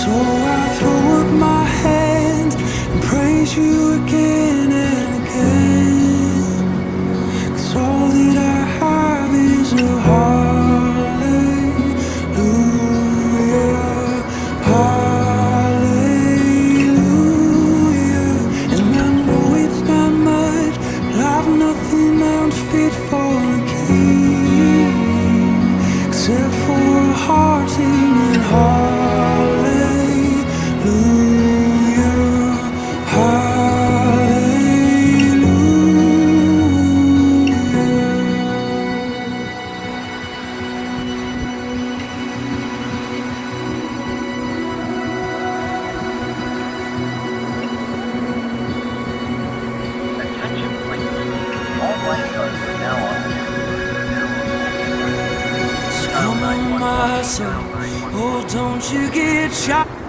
So I throw up my hands and praise you again and again. 'Cause all that I have is a hallelujah, hallelujah. And I know it's not much, but I've nothing else fit for a king except for a heart singing hallelujah, Attention please. All lifeguards are now on So come on, my soul, oh, don't you get shy.